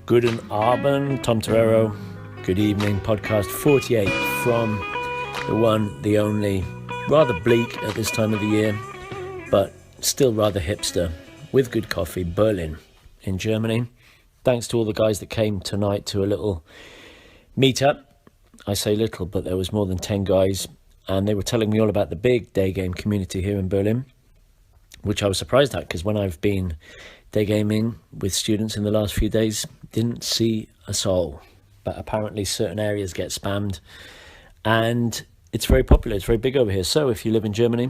Guten Abend, Tom Torero. Good evening, podcast 48 from the one, the only, rather bleak at this time of the year, but still rather hipster, with good coffee, Berlin in Germany. Thanks to all the guys that came tonight to a little meetup. I say little, but there was more than 10 guys, and they were telling me all about the big day game community here in Berlin, which I was surprised at, because when I've been day gaming with students in the last few days, didn't see a soul. But apparently certain areas get spammed, and it's very popular, it's very big over here. So if you live in Germany,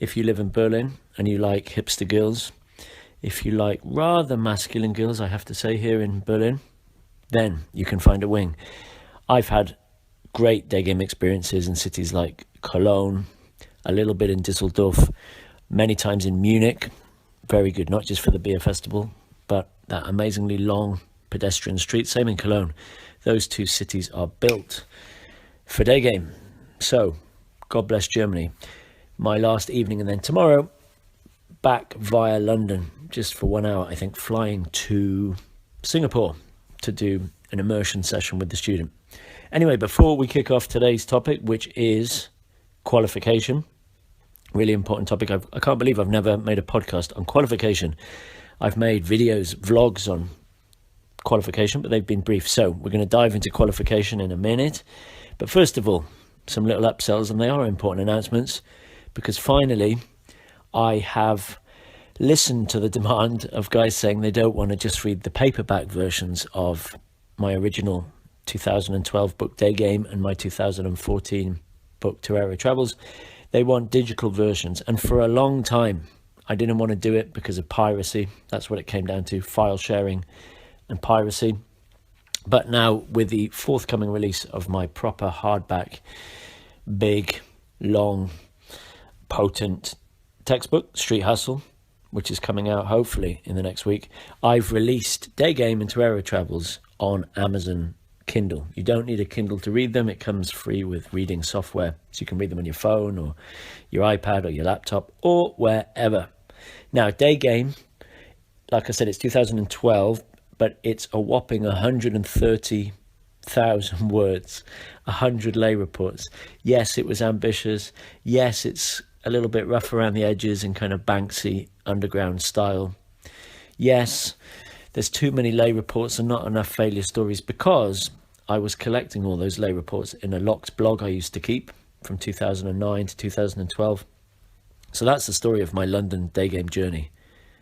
if you live in Berlin and you like hipster girls, if you like rather masculine girls, I have to say, here in Berlin, then you can find a wing. I've had great day game experiences in cities like Cologne, a little bit in Düsseldorf, many times in Munich. Very good, not just for the beer festival, but that amazingly long pedestrian street. Same in Cologne. Those two cities are built for day game. So, God bless Germany. My last evening, and then tomorrow, back via London, just for 1 hour, I think, flying to Singapore to do an immersion session with the student. Anyway, before we kick off today's topic, which is qualification, really important topic. I can't believe I've never made a podcast on qualification. I've made videos, vlogs on qualification, but they've been brief. So we're going to dive into qualification in a minute. But first of all, some little upsells, and they are important announcements, because finally I have listened to the demand of guys saying they don't want to just read the paperback versions of my original 2012 book Day Game and my 2014 book Torero Travels. They want digital versions, and for a long time I didn't want to do it because of piracy. That's what it came down to, file sharing and piracy. But now, with the forthcoming release of my proper hardback, big, long, potent textbook, Street Hustle, which is coming out hopefully in the next week, I've released Day Game and Torero Travels on Amazon Kindle. You don't need a Kindle to read them. It comes free with reading software, so you can read them on your phone or your iPad or your laptop or wherever. Now, Day Game, like I said, it's 2012, but it's a whopping 130,000 words, 100 lay reports. Yes, it was ambitious. Yes, it's a little bit rough around the edges in kind of Banksy underground style. Yes, there's too many lay reports and not enough failure stories, because I was collecting all those lay reports in a locked blog I used to keep from 2009 to 2012. So that's the story of my London day game journey,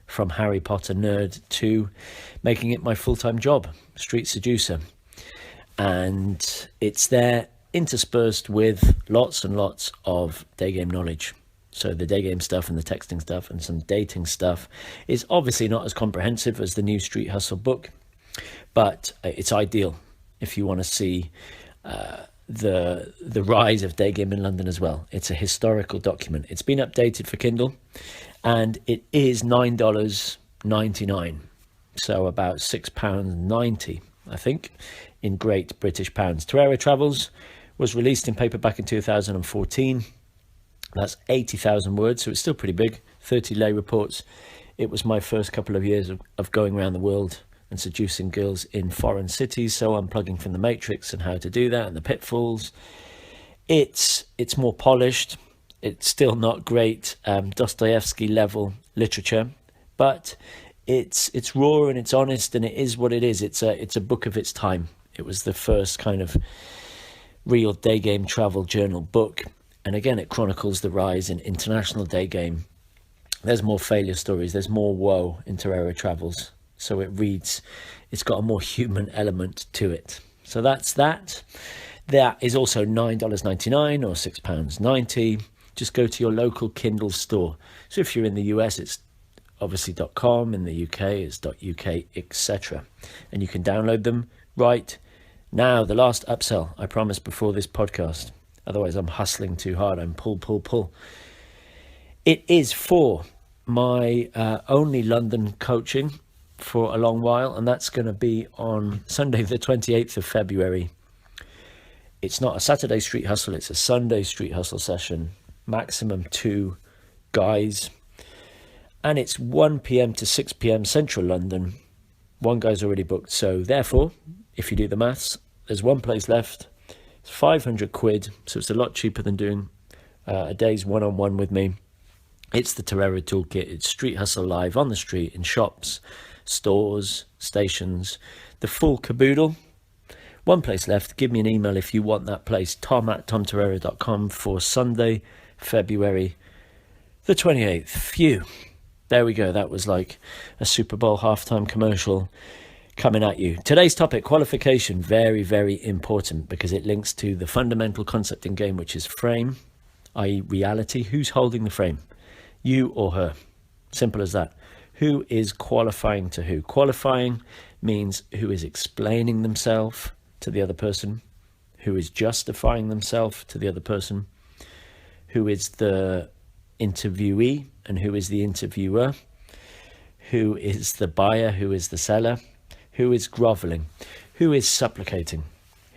from Harry Potter nerd to making it my full-time job, street seducer. And it's there interspersed with lots and lots of day game knowledge. So the day game stuff and the texting stuff and some dating stuff is obviously not as comprehensive as the new Street Hustle book, but it's ideal if you want to see the rise of day game in London as well. It's a historical document. It's been updated for Kindle, and it is $9.99, so about £6.90, I think, in Great British pounds. Torero Travels was released in paperback in 2014. That's 80,000 words, so it's still pretty big, 30 lay reports. It was my first couple of years of going around the world and seducing girls in foreign cities, so unplugging from the matrix and how to do that and the pitfalls. It's more polished. It's still not great Dostoevsky level literature, but it's raw and it's honest, and it is what it is. It's a book of its time. It was the first kind of real day game travel journal book, and again it chronicles the rise in international day game. There's more failure stories, there's more woe in Torero Travels. So it's got a more human element to it. So that's that. That is also $9.99 or £6.90. Just go to your local Kindle store. So if you're in the US, it's obviously .com. In the UK, it's .uk, etc. And you can download them right now. The last upsell, I promised before this podcast. Otherwise, I'm hustling too hard. I'm pull. It is for my only London coaching for a long while, and that's going to be on Sunday the 28th of February. It's not a Saturday Street Hustle, it's a Sunday Street Hustle session, maximum 2 guys, and it's 1 p.m. to 6 p.m. Central London, One guy's already booked. So therefore, if you do the maths, there's one place left. It's 500 quid. So it's a lot cheaper than doing a day's one-on-one with me. It's the Torero Toolkit. It's Street Hustle Live on the street, in shops, stores, stations, the full caboodle. One place left. Give me an email if you want that place. tom@tomtorero.com for Sunday, February the 28th. Phew. There we go. That was like a Super Bowl halftime commercial coming at you. Today's topic, qualification. Very, very important because it links to the fundamental concept in game, which is frame, i.e. reality. Who's holding the frame? You or her? Simple as that. Who is qualifying to who? Qualifying means who is explaining themselves to the other person, who is justifying themselves to the other person, who is the interviewee and who is the interviewer, who is the buyer, who is the seller, who is groveling, who is supplicating,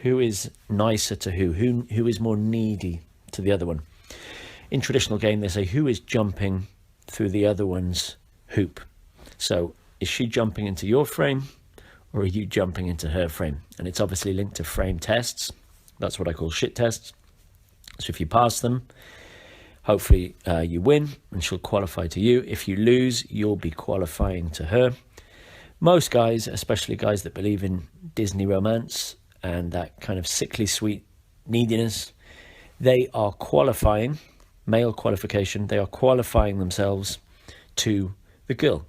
who is nicer to who is more needy to the other one. In traditional game, they say who is jumping through the other one's hoop. So is she jumping into your frame or are you jumping into her frame? And it's obviously linked to frame tests. That's what I call shit tests. So if you pass them, hopefully you win and she'll qualify to you. If you lose, you'll be qualifying to her. Most guys, especially guys that believe in Disney romance and that kind of sickly sweet neediness, they are qualifying, male qualification, they are qualifying themselves to the girl.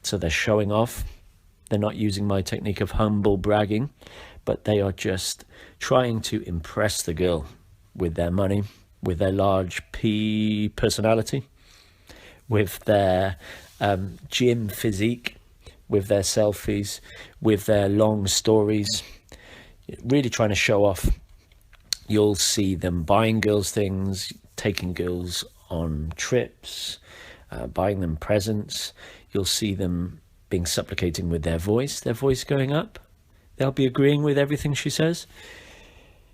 So they're showing off. They're not using my technique of humble bragging, but they are just trying to impress the girl with their money, with their large P personality, with their gym physique, with their selfies, with their long stories, really trying to show off. You'll see them buying girls things, taking girls on trips, buying them presents. You'll see them being supplicating with their voice going up. They'll be agreeing with everything she says.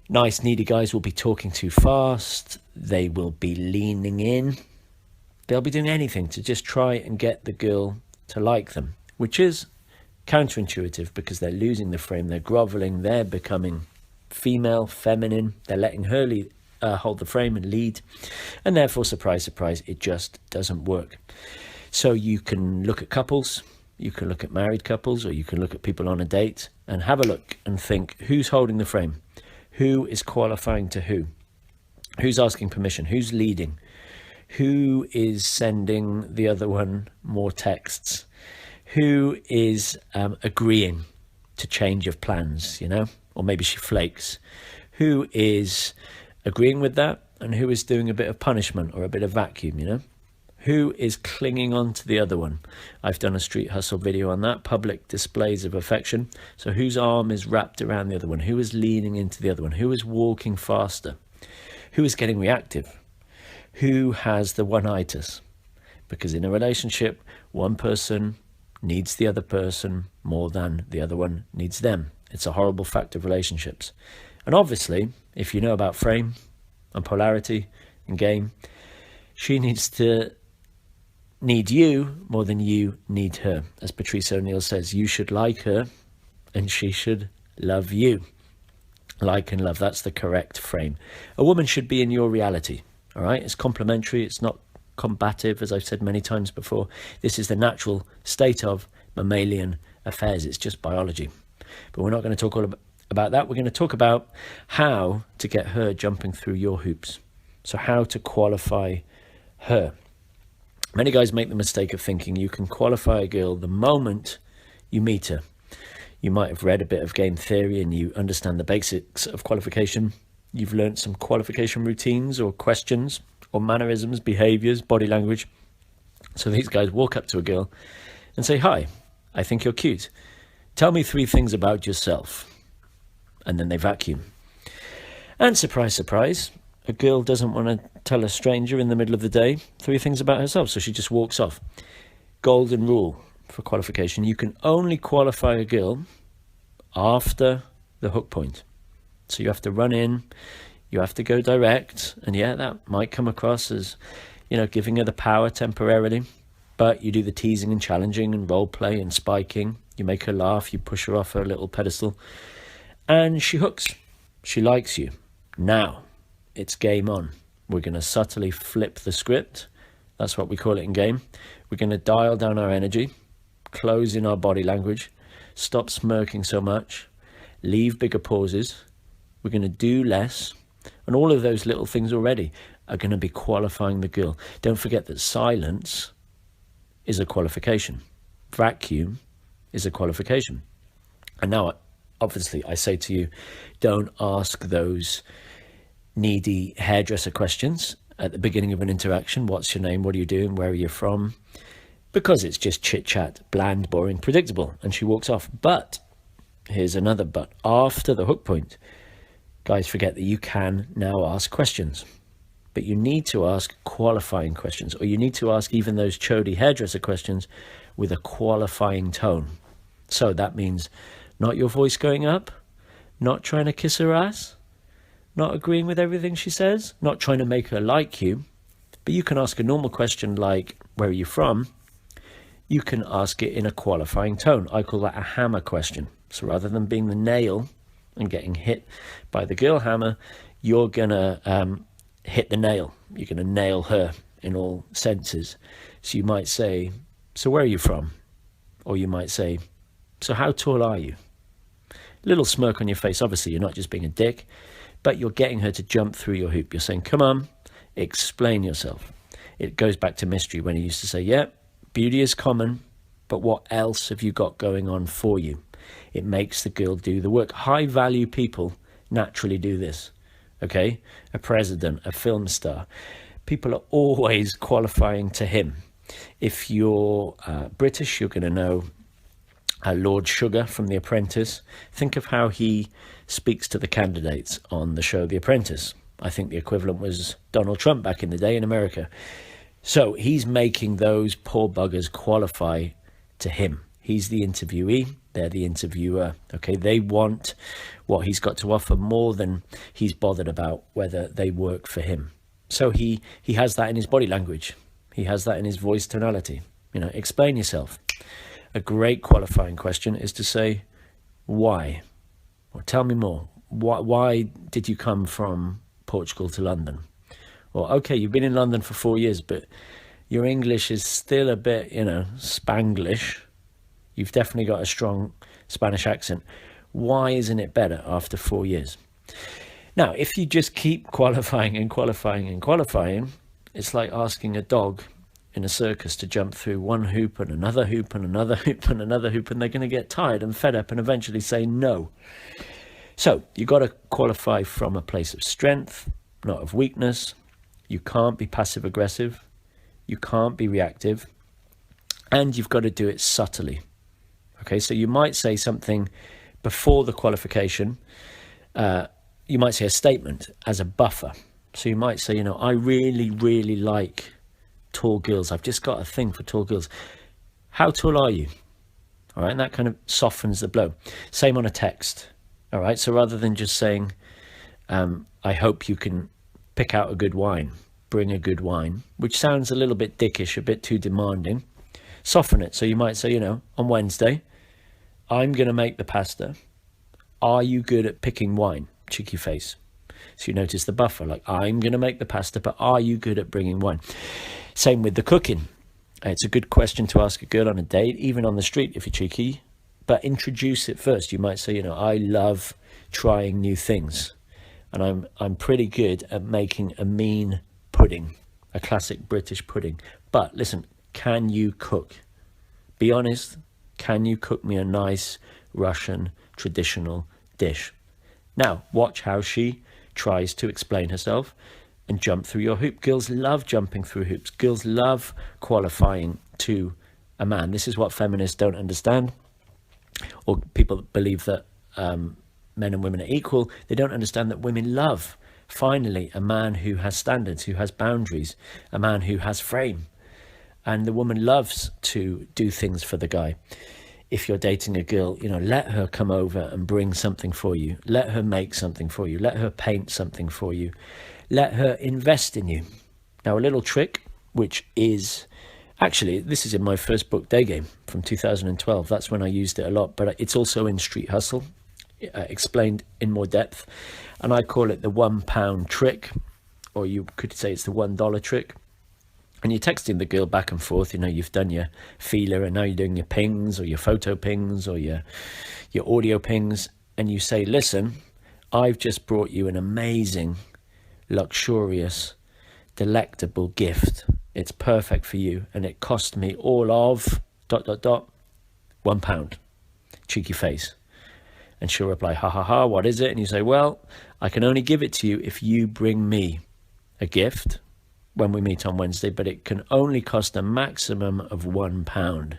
Nice, needy guys will be talking too fast. They will be leaning in. They'll be doing anything to just try and get the girl to like them, which is counterintuitive because they're losing the frame. They're groveling. They're becoming female, feminine. They're letting her hold the frame and lead. And therefore, surprise, surprise, it just doesn't work. So you can look at couples. You can look at married couples, or you can look at people on a date and have a look and think, who's holding the frame? Who is qualifying to who? Who's asking permission? Who's leading? Who is sending the other one more texts? Who is agreeing to change of plans, or maybe she flakes? Who is agreeing with that? And who is doing a bit of punishment or a bit of vacuum, Who is clinging on to the other one? I've done a street hustle video on that, public displays of affection. So whose arm is wrapped around the other one? Who is leaning into the other one? Who is walking faster? Who is getting reactive? Who has the one-itis? Because in a relationship, one person needs the other person more than the other one needs them. It's a horrible fact of relationships. And obviously, if you know about frame and polarity in game, she needs to need you more than you need her. As Patrice O'Neill says, you should like her and she should love you. Like and love, that's the correct frame. A woman should be in your reality, all right? It's complementary, it's not combative, as I've said many times before. This is the natural state of mammalian affairs. It's just biology. But we're not going to talk all about that. We're going to talk about how to get her jumping through your hoops. So how to qualify her. Many guys make the mistake of thinking you can qualify a girl the moment you meet her. You might have read a bit of game theory and you understand the basics of qualification. You've learned some qualification routines or questions or mannerisms, behaviors, body language. So these guys walk up to a girl and say, "Hi, I think you're cute. Tell me 3 things about yourself." And then they vacuum. And surprise, surprise, a girl doesn't want to tell a stranger in the middle of the day 3 things about herself, so she just walks off. Golden rule for qualification: you can only qualify a girl after the hook point. So you have to run in, you have to go direct, and yeah, that might come across as, giving her the power temporarily, but you do the teasing and challenging and role play and spiking. You make her laugh, you push her off her little pedestal, and she hooks. She likes you. Now, it's game on. We're going to subtly flip the script. That's what we call it in game. We're going to dial down our energy, close in our body language, stop smirking so much, leave bigger pauses. We're going to do less. And all of those little things already are going to be qualifying the girl. Don't forget that silence is a qualification. Vacuum is a qualification. And now, obviously, I say to you, don't ask those needy hairdresser questions at the beginning of an interaction. What's your name? What are you doing? Where are you from? Because it's just chit chat, bland, boring, predictable. And she walks off. But here's another but. After the hook point, guys, forget that you can now ask questions. But you need to ask qualifying questions, or you need to ask even those chody hairdresser questions with a qualifying tone. So that means not your voice going up, not trying to kiss her ass, not agreeing with everything she says, not trying to make her like you. But you can ask a normal question like, where are you from? You can ask it in a qualifying tone. I call that a hammer question. So rather than being the nail and getting hit by the girl hammer, you're going to hit the nail. You're going to nail her in all senses. So you might say, so where are you from? Or you might say, so how tall are you? Little smirk on your face. Obviously, you're not just being a dick, but you're getting her to jump through your hoop. You're saying, come on, explain yourself. It goes back to mystery when he used to say, yeah, beauty is common, but what else have you got going on for you? It makes the girl do the work. High value people naturally do this. Okay? A president, a film star. People are always qualifying to him. If you're British, you're going to know Lord Sugar from The Apprentice. Think of how he speaks to the candidates on the show The Apprentice. I think the equivalent was Donald Trump back in the day in America. So he's making those poor buggers qualify to him. He's the interviewee, they're the interviewer. Okay, they want what he's got to offer more than he's bothered about whether they work for him. So he has that in his body language. He has that in his voice tonality. You know, explain yourself. A great qualifying question is to say, why? Or tell me more. Why did you come from Portugal to London? Or, okay, you've been in London for 4 years, but your English is still a bit, Spanglish. You've definitely got a strong Spanish accent. Why isn't it better after 4 years? Now, if you just keep qualifying and qualifying and qualifying, it's like asking a dog in a circus to jump through one hoop and another hoop and another hoop and another hoop, and they're going to get tired and fed up and eventually say no. So you've got to qualify from a place of strength, not of weakness. You can't be passive aggressive. You can't be reactive. And you've got to do it subtly. Okay, so you might say something before the qualification. You might say a statement as a buffer. So you might say, I really, really like tall girls. I've just got a thing for tall girls. How tall are you? All right, and that kind of softens the blow. Same on a text. All right, so rather than just saying, I hope you can pick out a good wine, bring a good wine, which sounds a little bit dickish, a bit too demanding, soften it. So you might say, on Wednesday, I'm going to make the pasta. Are you good at picking wine? Cheeky face. So you notice the buffer, like, I'm going to make the pasta, but are you good at bringing wine? Same with the cooking. It's a good question to ask a girl on a date, even on the street if you're cheeky, but introduce it first. You might say, I love trying new things, and I'm pretty good at making a mean pudding, a classic British pudding. But listen, can you cook? Be honest, can you cook me a nice Russian traditional dish? Now, watch how she tries to explain herself and jump through your hoop. Girls love jumping through hoops. Girls love qualifying to a man. This is what feminists don't understand, or people believe that men and women are equal. They don't understand that women love, finally, a man who has standards, who has boundaries, a man who has frame. And the woman loves to do things for the guy. If you're dating a girl, let her come over and bring something for you. Let her make something for you. Let her paint something for you. Let her invest in you. Now, a little trick, which is Actually, this is in my first book, Day Game, from 2012. That's when I used it a lot, but it's also in Street Hustle, explained in more depth. And I call it the £1 trick, or you could say it's the $1 trick. And you're texting the girl back and forth. You've done your feeler, and now you're doing your pings, or your photo pings, or your audio pings. And you say, listen, I've just brought you an amazing, luxurious, delectable gift. It's perfect for you, and it cost me all of ... £1. Cheeky face. And she'll reply, ha ha ha, what is it? And you say, well, I can only give it to you if you bring me a gift when we meet on Wednesday, but it can only cost a maximum of £1.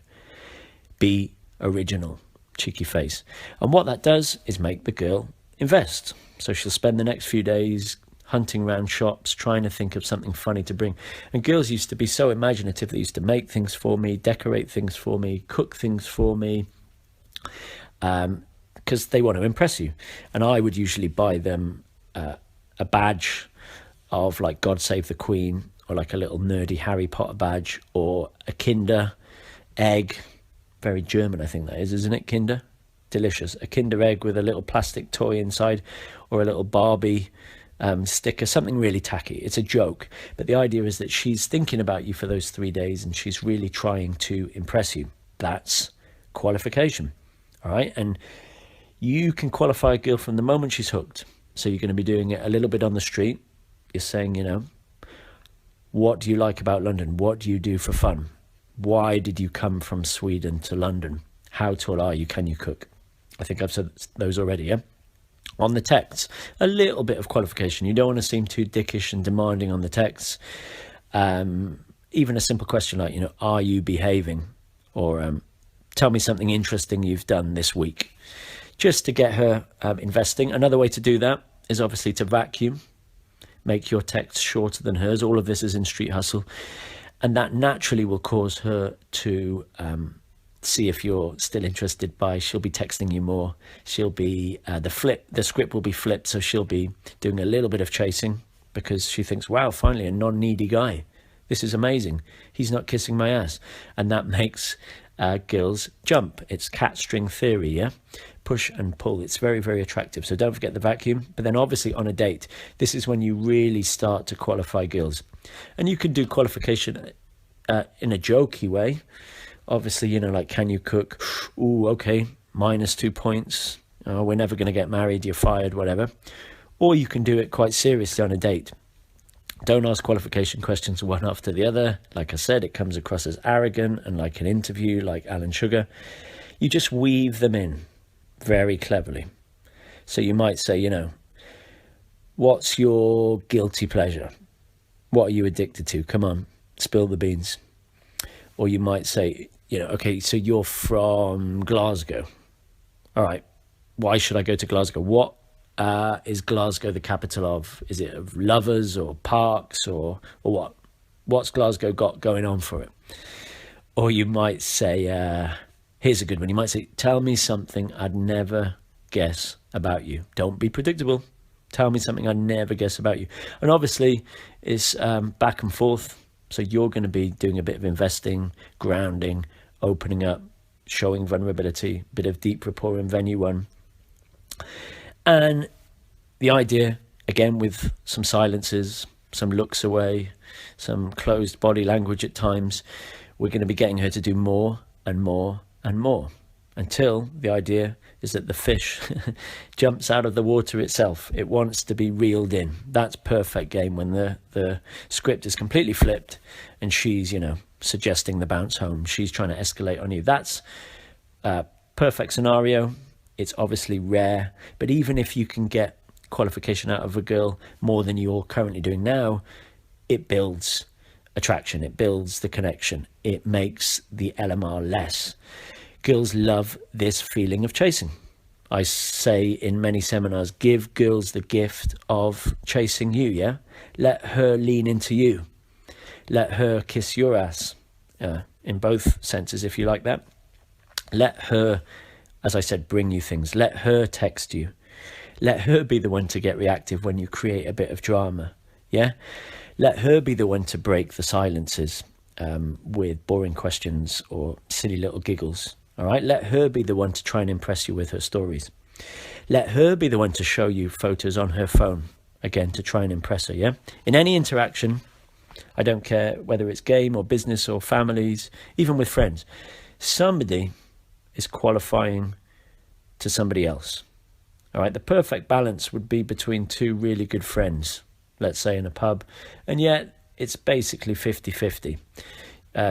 Be original. Cheeky face. And what that does is make the girl invest. So she'll spend the next few days hunting around shops, trying to think of something funny to bring. And girls used to be so imaginative. They used to make things for me, decorate things for me, cook things for me, because they want to impress you. And I would usually buy them a badge of like God Save the Queen, or like a little nerdy Harry Potter badge, or a Kinder egg. Very German, I think that is, isn't it? Kinder? Delicious. A Kinder egg with a little plastic toy inside, or a little Barbie sticker, something really tacky. It's a joke, but the idea is that she's thinking about you for those 3 days, and she's really trying to impress you. That's qualification. All right. And you can qualify a girl from the moment she's hooked. So you're going to be doing it a little bit on the street. You're saying, what do you like about London? What do you do for fun? Why did you come from Sweden to London? How tall are you? Can you cook? I think I've said those already, yeah? On the texts, a little bit of qualification. You don't want to seem too dickish and demanding on the texts. Even a simple question like, are you behaving? Or tell me something interesting you've done this week. Just to get her investing. Another way to do that is obviously to vacuum. Make your text shorter than hers. All of this is in Street Hustle. And that naturally will cause her to see if you're still interested she'll be texting you more. She'll be, the script will be flipped. So she'll be doing a little bit of chasing because she thinks, wow, finally a non-needy guy. This is amazing. He's not kissing my ass. And that makes girls jump. It's cat string theory, yeah? Push and pull. It's very, very attractive. So don't forget the vacuum. But then obviously on a date, this is when you really start to qualify girls. And you can do qualification in a jokey way. Obviously, like, can you cook? Ooh, okay, -2 points. Oh, we're never going to get married. You're fired, whatever. Or you can do it quite seriously on a date. Don't ask qualification questions one after the other. Like I said, it comes across as arrogant and like an interview, like Alan Sugar. You just weave them in very cleverly. So you might say, what's your guilty pleasure? What are you addicted to? Come on, spill the beans. Or you might say, okay, so you're from Glasgow. All right, why should I go to Glasgow? What is Glasgow the capital of? Is it of lovers or parks or what? What's Glasgow got going on for it? Or you might say, here's a good one. You might say, tell me something I'd never guess about you. Don't be predictable. Tell me something I'd never guess about you. And obviously, it's back and forth. So you're going to be doing a bit of investing, grounding, opening up, showing vulnerability, a bit of deep rapport in venue one. And the idea, again, with some silences, some looks away, some closed body language at times, we're going to be getting her to do more and more and more, until the idea is that the fish jumps out of the water itself. It wants to be reeled in. That's perfect game when the script is completely flipped and she's, suggesting the bounce home. She's trying to escalate on you. That's a perfect scenario. It's obviously rare, but even if you can get qualification out of a girl more than you're currently doing now, it builds attraction. It builds the connection. It makes the LMR less. Girls love this feeling of chasing. I say in many seminars, give girls the gift of chasing you, yeah? Let her lean into you. Let her kiss your ass, in both senses, if you like that. Let her, as I said, bring you things. Let her text you. Let her be the one to get reactive when you create a bit of drama, yeah? Let her be the one to break the silences. with boring questions or silly little giggles. All right, let her be the one to try and impress you with her stories. Let her be the one to show you photos on her phone, again, to try and impress her, yeah? In any interaction, I don't care whether it's game or business or families, even with friends, somebody is qualifying to somebody else. All right, the perfect balance would be between two really good friends, let's say in a pub, and yet it's basically 50-50.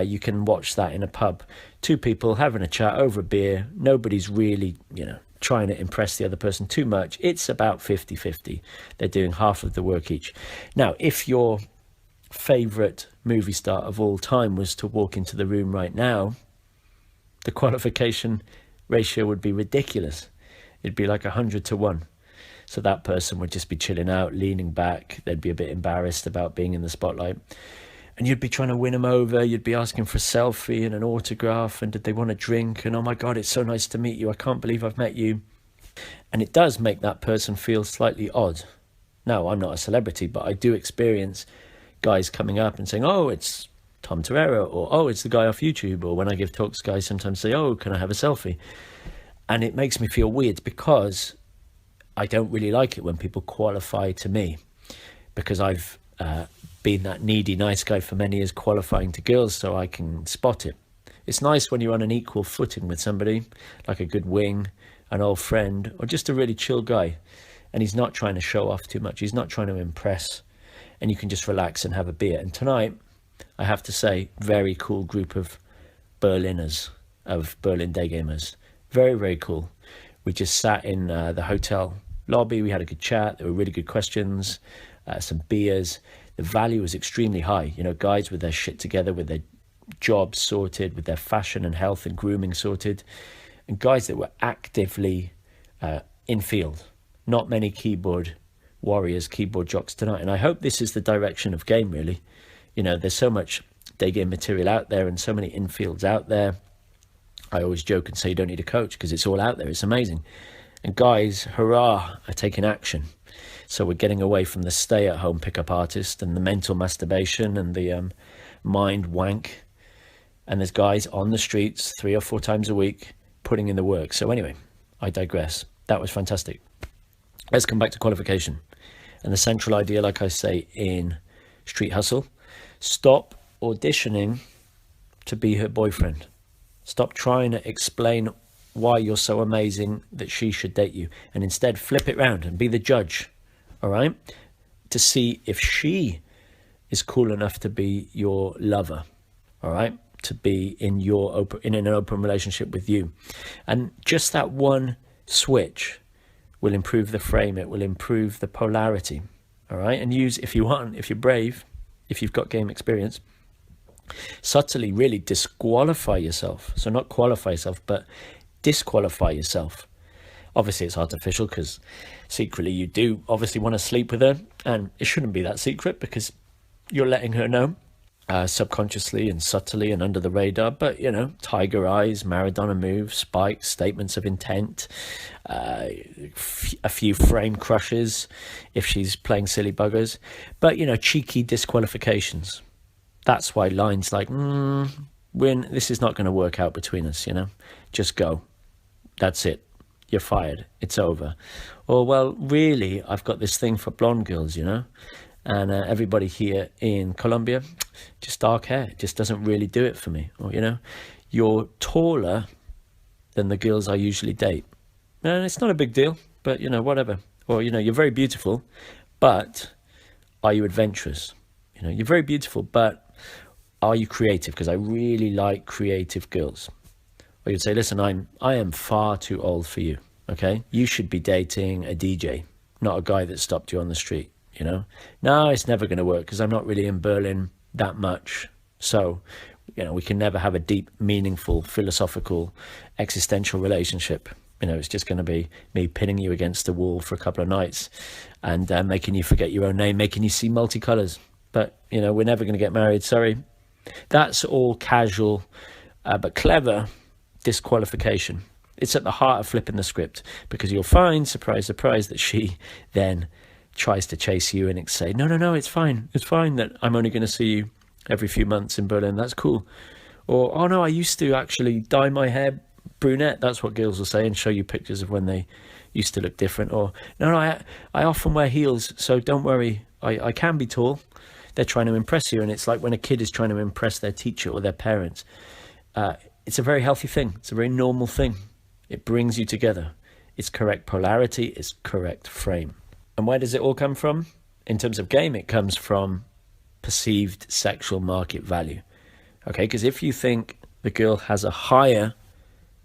You can watch that in a pub. Two people having a chat over a beer. Nobody's really, trying to impress the other person too much. It's about 50-50. They're doing half of the work each. Now, if your favourite movie star of all time was to walk into the room right now, the qualification ratio would be ridiculous. It'd be like 100-1. So that person would just be chilling out, leaning back. They'd be a bit embarrassed about being in the spotlight. And you'd be trying to win them over. You'd be asking for a selfie and an autograph. And did they want a drink? And, oh, my God, it's so nice to meet you. I can't believe I've met you. And it does make that person feel slightly odd. Now, I'm not a celebrity, but I do experience guys coming up and saying, oh, it's Tom Torero, or, oh, it's the guy off YouTube. Or when I give talks, guys sometimes say, oh, can I have a selfie? And it makes me feel weird because I don't really like it when people qualify to me, because I've been that needy nice guy for many years, qualifying to girls so I can spot it. It's nice when you're on an equal footing with somebody, like a good wing, an old friend, or just a really chill guy, and he's not trying to show off too much. He's not trying to impress, and you can just relax and have a beer. And tonight, I have to say, very cool group of Berliners, of Berlin day gamers. Very, very cool. We just sat in the hotel lobby. We had a good chat. There were really good questions, some beers. The value was extremely high. Guys with their shit together, with their jobs sorted, with their fashion and health and grooming sorted, and guys that were actively in field. Not many keyboard warriors, keyboard jocks tonight. And I hope this is the direction of game, really. There's so much day game material out there and so many infields out there. I always joke and say you don't need a coach because it's all out there. It's amazing. And guys, hurrah, are taking action. So we're getting away from the stay-at-home pickup artist and the mental masturbation and the mind wank. And there's guys on the streets 3 or 4 times a week putting in the work. So anyway, I digress. That was fantastic. Let's come back to qualification. And the central idea, like I say, in Street Hustle, stop auditioning to be her boyfriend. Stop trying to explain why you're so amazing that she should date you, and instead flip it round and be the judge, all right? To see if she is cool enough to be your lover, all right? To be in an open relationship with you. And just that one switch will improve the frame. It will improve the polarity, all right? And use, if you want, if you're brave, if you've got game experience, subtly really disqualify yourself. So not qualify yourself, but disqualify yourself. Obviously it's artificial because secretly you do obviously want to sleep with her, and it shouldn't be that secret because you're letting her know subconsciously and subtly and under the radar. But tiger eyes, Maradona moves, spikes, statements of intent, a few frame crushes if she's playing silly buggers, but cheeky disqualifications. That's why lines like, this is not going to work out between us, just go. That's it. You're fired. It's over. Or, well, really, I've got this thing for blonde girls, and everybody here in Colombia, just dark hair. It just doesn't really do it for me. Or, you're taller than the girls I usually date. And it's not a big deal, but, whatever. Or, you're very beautiful, but are you adventurous? You're very beautiful, but are you creative? Because I really like creative girls. Or you'd say, listen, I am far too old for you, okay? You should be dating a DJ, not a guy that stopped you on the street, No, it's never going to work because I'm not really in Berlin that much. So, we can never have a deep, meaningful, philosophical, existential relationship. It's just going to be me pinning you against the wall for a couple of nights and making you forget your own name, making you see multicolours. But, we're never going to get married, sorry. That's all casual, but clever disqualification. It's at the heart of flipping the script, because you'll find, surprise, surprise, that she then tries to chase you and say, no, it's fine. It's fine that I'm only going to see you every few months in Berlin. That's cool. Or, oh no, I used to actually dye my hair brunette. That's what girls will say, and show you pictures of when they used to look different. Or, no, I often wear heels, so don't worry, I can be tall. They're trying to impress you. And it's like when a kid is trying to impress their teacher or their parents. It's a very healthy thing. It's a very normal thing. It brings you together. It's correct polarity. It's correct frame. And where does it all come from? In terms of game, it comes from perceived sexual market value. Okay, because if you think the girl has a higher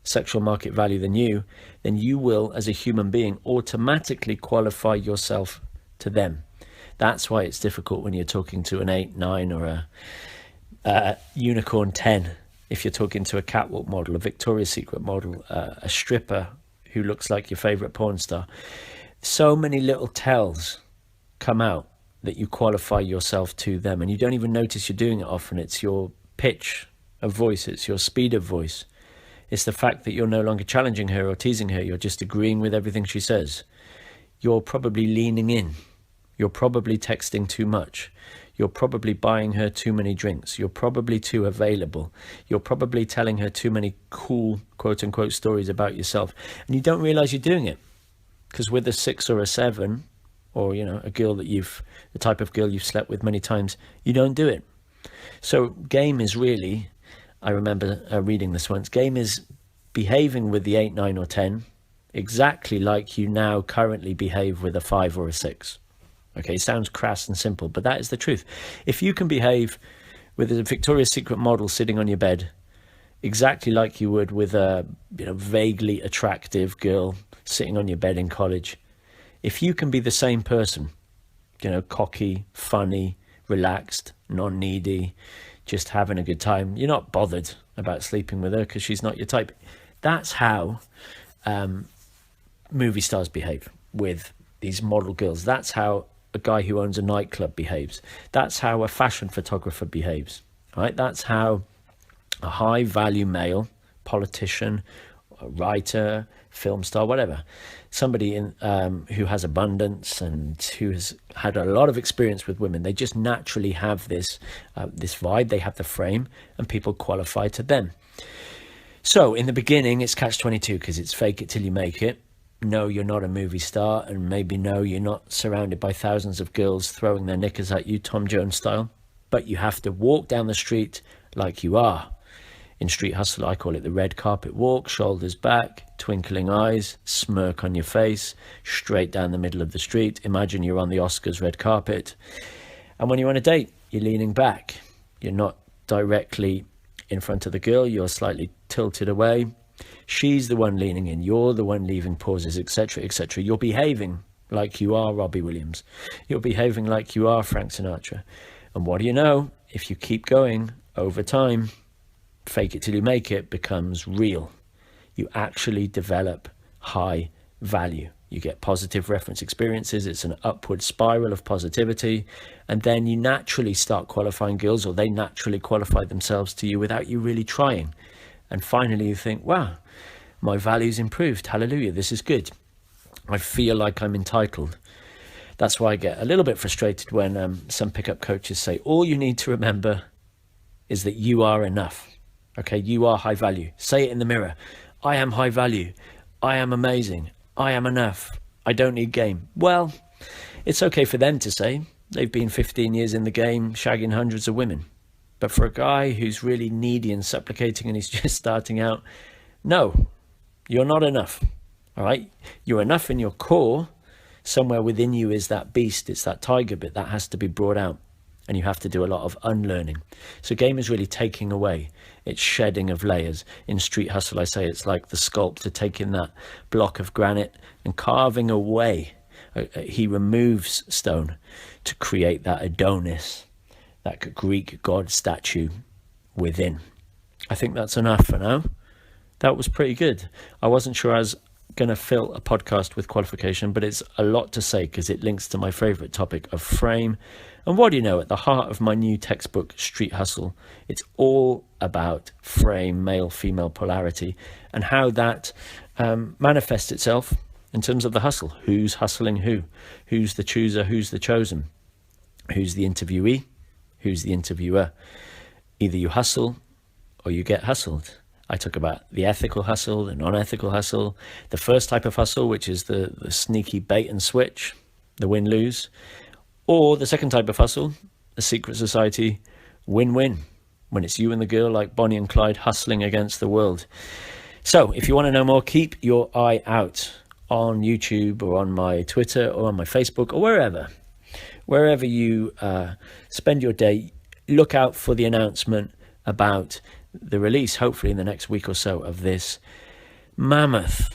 sexual market value than you, then you will, as a human being, automatically qualify yourself to them. That's why it's difficult when you're talking to an 8, 9 or a unicorn 10. If you're talking to a catwalk model, a Victoria's Secret model, a stripper who looks like your favorite porn star, so many little tells come out that you qualify yourself to them, and you don't even notice you're doing it often. It's your pitch of voice, it's your speed of voice, it's the fact that you're no longer challenging her or teasing her, you're just agreeing with everything she says. You're probably leaning in, you're probably texting too much, you're probably buying her too many drinks, you're probably too available, you're probably telling her too many cool quote-unquote stories about yourself, and you don't realize you're doing it. Because with a 6 or a 7, or a girl that the type of girl you've slept with many times, you don't do it. So game is really, I remember reading this once, game is behaving with the 8, 9 or 10 exactly like you now currently behave with a 5 or a 6. Okay, it sounds crass and simple, but that is the truth. If you can behave with a Victoria's Secret model sitting on your bed exactly like you would with a vaguely attractive girl sitting on your bed in college, if you can be the same person, cocky, funny, relaxed, non-needy, just having a good time, you're not bothered about sleeping with her because she's not your type. That's how movie stars behave with these model girls. That's how a guy who owns a nightclub behaves. That's how a fashion photographer behaves, right? That's how a high value male, politician, a writer, film star, whatever, somebody who has abundance and who has had a lot of experience with women, they just naturally have this vibe, they have the frame, and people qualify to them. So in the beginning, it's catch-22 because it's fake it till you make it. No, you're not a movie star, and maybe no, you're not surrounded by thousands of girls throwing their knickers at you, Tom Jones style, but you have to walk down the street like you are. In Street Hustle, I call it the red carpet walk, shoulders back, twinkling eyes, smirk on your face, straight down the middle of the street. Imagine you're on the Oscars red carpet. And when you're on a date, you're leaning back. You're not directly in front of the girl, you're slightly tilted away. She's the one leaning in, you're the one leaving pauses, etc., etc. You're behaving like you are Robbie Williams. You're behaving like you are Frank Sinatra. And what do you know? If you keep going over time, fake it till you make it becomes real. You actually develop high value. You get positive reference experiences. It's an upward spiral of positivity. And then you naturally start qualifying girls, or they naturally qualify themselves to you without you really trying. And finally you think, wow, my value's improved. Hallelujah, this is good. I feel like I'm entitled. That's why I get a little bit frustrated when some pickup coaches say, all you need to remember is that you are enough. Okay, you are high value. Say it in the mirror. I am high value. I am amazing. I am enough. I don't need game. Well, it's okay for them to say. They've been 15 years in the game, shagging hundreds of women. But for a guy who's really needy and supplicating and he's just starting out, no, you're not enough. All right? You're enough in your core. Somewhere within you is that beast. It's that tiger bit that has to be brought out. And you have to do a lot of unlearning. So game is really taking away. It's shedding of layers. In Street Hustle, I say it's like the sculptor taking that block of granite and carving away. He removes stone to create that Adonis, that Greek god statue within. I think that's enough for now. That was pretty good. I wasn't sure I was going to fill a podcast with qualification, but it's a lot to say because it links to my favorite topic of frame. And what do you know, at the heart of my new textbook, Street Hustle, it's all about frame, male-female polarity, and how that manifests itself in terms of the hustle. Who's hustling who? Who's the chooser? Who's the chosen? Who's the interviewee? who's the interviewer. Either you hustle or you get hustled. I talk about the ethical hustle, the non-ethical hustle, the first type of hustle, which is the sneaky bait and switch, the win-lose, or the second type of hustle, the secret society win-win, when it's you and the girl like Bonnie and Clyde hustling against the world. So if you want to know more, keep your eye out on YouTube or on my Twitter or on my Facebook or wherever you spend your day. Look out for the announcement about the release, hopefully in the next week or so, of this mammoth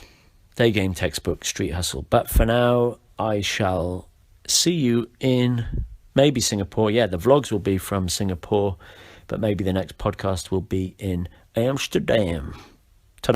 day game textbook, Street Hustle. But for now, I shall see you in maybe Singapore. Yeah, the vlogs will be from Singapore, but maybe the next podcast will be in Amsterdam.